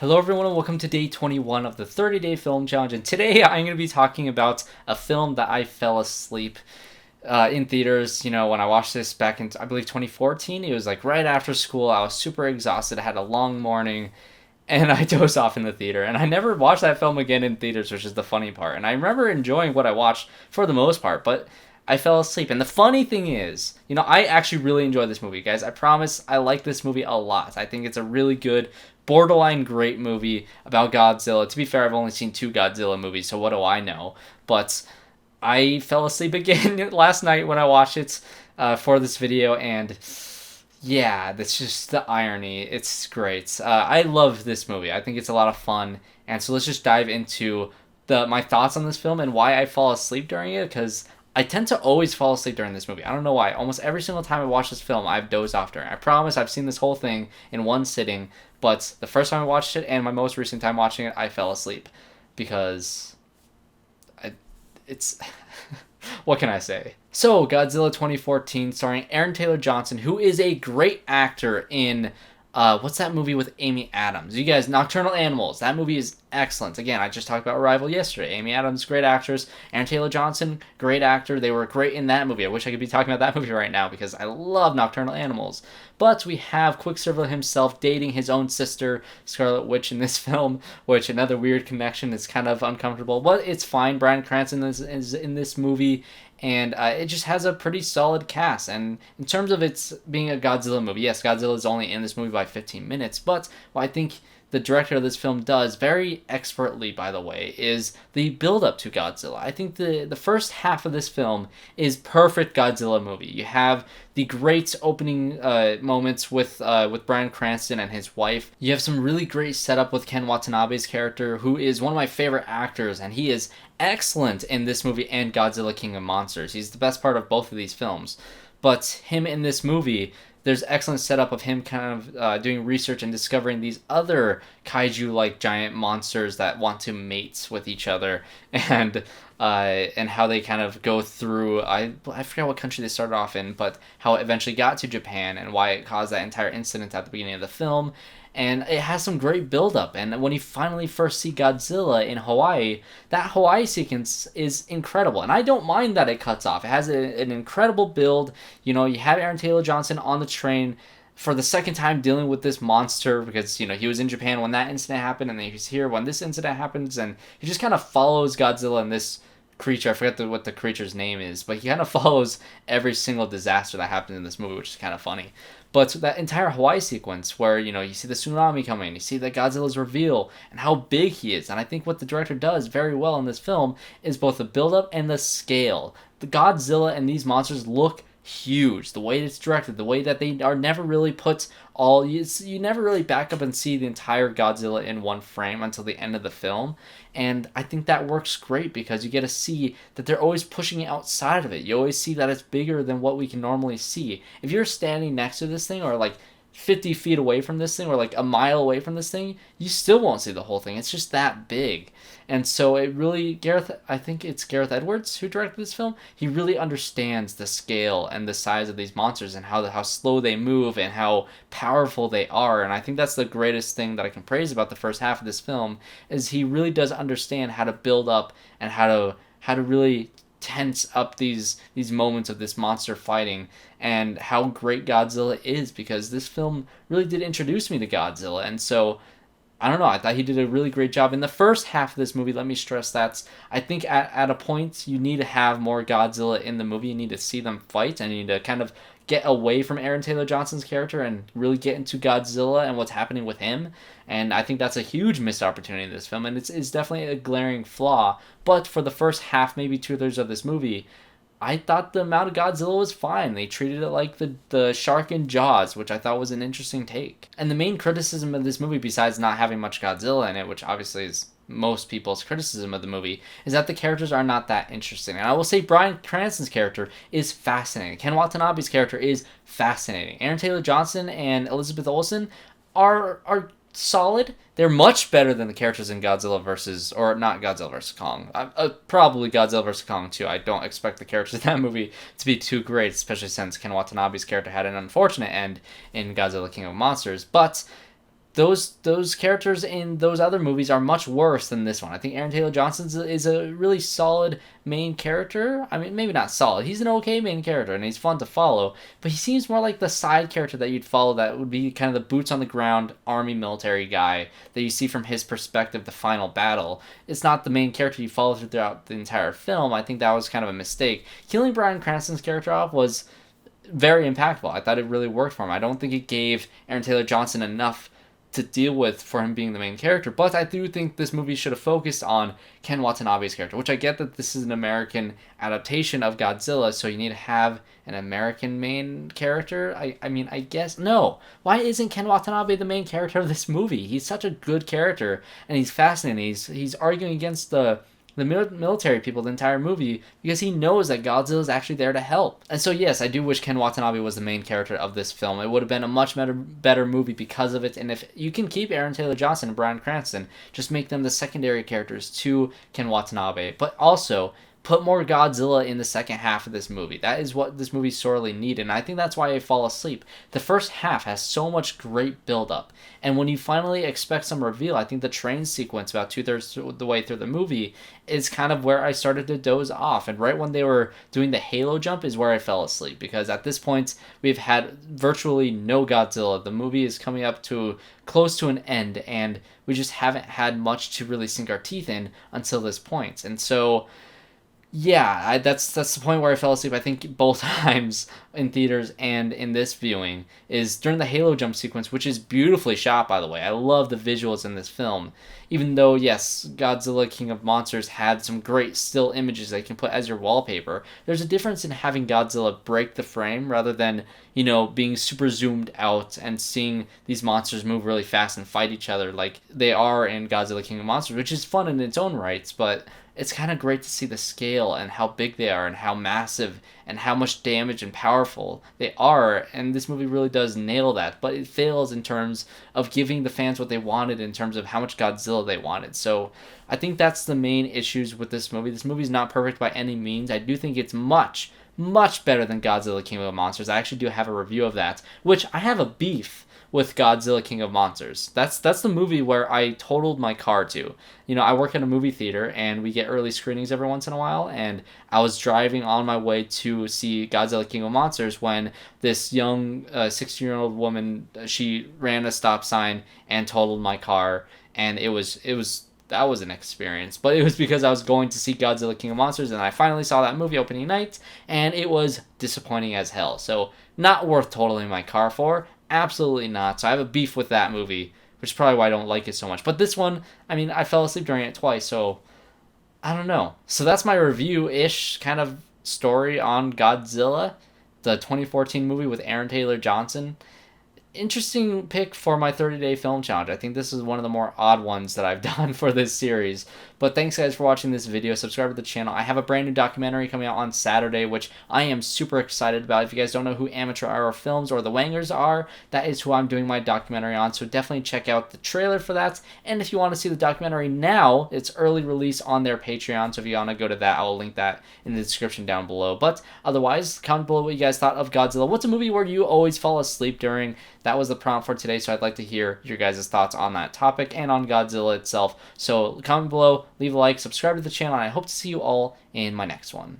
Hello everyone and welcome to day 21 of the 30-day film challenge, and today I'm going to be talking about a film that I fell asleep in theaters. You know, when I watched this back in, I believe, 2014, it was like right after school. I was super exhausted, I had a long morning, and I dozed off in the theater, and I never watched that film again in theaters, which is the funny part. And I remember enjoying what I watched for the most part, but I fell asleep. And the funny thing is, you know, I actually really enjoyed this movie, guys. I promise I like this movie a lot. I think it's a really good, borderline great movie about Godzilla. To be fair, I've only seen 2 Godzilla movies, so what do I know? But I fell asleep again last night when I watched it for this video, and yeah, that's just the irony. It's great. I love this movie. I think it's a lot of fun, and so let's just dive into my thoughts on this film and why I fall asleep during it, because I tend to always fall asleep during this movie. I don't know why. Almost every single time I watch this film, I've dozed off during. I promise I've seen this whole thing in one sitting, but the first time I watched it and my most recent time watching it, I fell asleep because it's what can I say? So, Godzilla 2014, starring Aaron Taylor Johnson, who is a great actor in what's that movie with Amy Adams? You guys, Nocturnal Animals. That movie is excellent. Again, I just talked about Arrival yesterday. Amy Adams, great actress. Aaron Taylor Johnson, great actor. They were great in that movie. I wish I could be talking about that movie right now because I love Nocturnal Animals. But we have Quicksilver himself dating his own sister, Scarlet Witch, in this film, which another weird connection is kind of uncomfortable. But it's fine. Bryan Cranston is in this movie, and it just has a pretty solid cast. And in terms of its being a Godzilla movie, yes, Godzilla is only in this movie by 15 minutes, but what I think the director of this film does very expertly, by the way, is the build-up to Godzilla. I think the first half of this film is perfect Godzilla movie. You have the great opening moments with Bryan Cranston and his wife. You have some really great setup with Ken Watanabe's character, who is one of my favorite actors, and he is excellent in this movie and Godzilla King of Monsters. He's the best part of both of these films. But him in this movie, there's excellent setup of him kind of doing research and discovering these other kaiju-like giant monsters that want to mate with each other, and how they kind of go through. I forget what country they started off in, but how it eventually got to Japan and why it caused that entire incident at the beginning of the film. And it has some great build-up. And when you finally first see Godzilla in Hawaii, that Hawaii sequence is incredible. And I don't mind that it cuts off. It has an incredible build. You know, you have Aaron Taylor Johnson on the train for the second time dealing with this monster because, you know, he was in Japan when that incident happened, and then he's here when this incident happens, and he just kind of follows Godzilla and this creature. I forget what the creature's name is, but he kind of follows every single disaster that happens in this movie, which is kind of funny. But that entire Hawaii sequence where, you know, you see the tsunami coming, you see that Godzilla's reveal and how big he is. And I think what the director does very well in this film is both the build-up and the scale. The Godzilla and these monsters look huge. The way it's directed, the way that they are never really put all, you never really back up and see the entire Godzilla in one frame until the end of the film. And I think that works great because you get to see that they're always pushing it outside of it. You always see that it's bigger than what we can normally see. If you're standing next to this thing, or like 50 feet away from this thing, or like a mile away from this thing, you still won't see the whole thing. It's just that big. And so it really, I think it's Gareth Edwards who directed this film. He really understands the scale and the size of these monsters and how slow they move and how powerful they are. And I think that's the greatest thing that I can praise about the first half of this film, is he really does understand how to build up and how to really tense up these moments of this monster fighting, and how great Godzilla is, because this film really did introduce me to Godzilla. And so I don't know, I thought he did a really great job in the first half of this movie. Let me stress that I think at a point you need to have more Godzilla in the movie. You need to see them fight, and you need to kind of get away from Aaron Taylor Johnson's character and really get into Godzilla and what's happening with him. And I think that's a huge missed opportunity in this film, and it's definitely a glaring flaw. But for the first half, maybe 2/3 of this movie, I thought the amount of Godzilla was fine. They treated it like the shark in Jaws, which I thought was an interesting take. And the main criticism of this movie, besides not having much Godzilla in it, which obviously is most people's criticism of the movie, is that the characters are not that interesting. And I will say Bryan Cranston's character is fascinating. Ken Watanabe's character is fascinating. Aaron Taylor Johnson and Elizabeth Olsen are solid. They're much better than the characters in Godzilla versus, or not Godzilla versus Kong. Probably Godzilla versus Kong too. I don't expect the characters in that movie to be too great, especially since Ken Watanabe's character had an unfortunate end in Godzilla King of Monsters. But those characters in those other movies are much worse than this one. I think Aaron Taylor Johnson is a really solid main character. I mean, maybe not solid. He's an okay main character, and he's fun to follow. But he seems more like the side character that you'd follow that would be kind of the boots on the ground army military guy that you see from his perspective, the final battle. It's not the main character you follow throughout the entire film. I think that was kind of a mistake. Killing Bryan Cranston's character off was very impactful. I thought it really worked for him. I don't think it gave Aaron Taylor Johnson enough to deal with for him being the main character, but I do think this movie should have focused on Ken Watanabe's character, which I get that this is an American adaptation of Godzilla, so you need to have an American main character. I mean, I guess, no. Why isn't Ken Watanabe the main character of this movie? He's such a good character, and he's fascinating. He's arguing against the military people the entire movie because he knows that Godzilla is actually there to help. And so yes, I do wish Ken Watanabe was the main character of this film. It would have been a much better movie because of it. And if you can keep Aaron Taylor Johnson and Bryan Cranston, just make them the secondary characters to Ken Watanabe. But also put more Godzilla in the second half of this movie. That is what this movie sorely needed, and I think that's why I fall asleep. The first half has so much great build-up, and when you finally expect some reveal, I think the train sequence about 2/3 of the way through the movie is kind of where I started to doze off, and right when they were doing the Halo jump is where I fell asleep, because at this point, we've had virtually no Godzilla. The movie is coming up to close to an end, and we just haven't had much to really sink our teeth in until this point, and so yeah, that's the point where I fell asleep. I think both times in theaters and in this viewing is during the Halo jump sequence, which is beautifully shot, by the way. I love the visuals in this film. Even though, yes, Godzilla King of Monsters had some great still images that you can put as your wallpaper, there's a difference in having Godzilla break the frame rather than, being super zoomed out and seeing these monsters move really fast and fight each other like they are in Godzilla King of Monsters, which is fun in its own rights, but it's kind of great to see the scale and how big they are and how massive and how much damage and powerful they are, and this movie really does nail that, but it fails in terms of giving the fans what they wanted in terms of how much Godzilla they wanted. So I think that's the main issues with this movie. This movie is not perfect by any means. I do think it's much better than Godzilla King of Monsters. I actually do have a review of that, which I have a beef with Godzilla King of Monsters. That's the movie where I totaled my car to. I work at a movie theater, and we get early screenings every once in a while, and I was driving on my way to see Godzilla King of Monsters when this young 16-year-old woman, she ran a stop sign and totaled my car, and that was an experience, but it was because I was going to see Godzilla King of Monsters, and I finally saw that movie opening night, and it was disappointing as hell. So not worth totaling my car for. Absolutely not. So I have a beef with that movie, which is probably why I don't like it so much. But this one, I mean, I fell asleep during it twice, so I don't know. So that's my review-ish kind of story on Godzilla, the 2014 movie with Aaron Taylor Johnson. Interesting pick for my 30-day film challenge. I think this is one of the more odd ones that I've done for this series. But thanks guys for watching this video. Subscribe to the channel. I have a brand new documentary coming out on Saturday, which I am super excited about. If you guys don't know who Amateur Hour Films or the Wangers are, that is who I'm doing my documentary on. So definitely check out the trailer for that. And if you want to see the documentary now, it's early release on their Patreon. So if you want to go to that, I will link that in the description down below. But otherwise, comment below what you guys thought of Godzilla. What's a movie where you always fall asleep during? That was the prompt for today, so I'd like to hear your guys' thoughts on that topic and on Godzilla itself. So comment below, leave a like, subscribe to the channel, and I hope to see you all in my next one.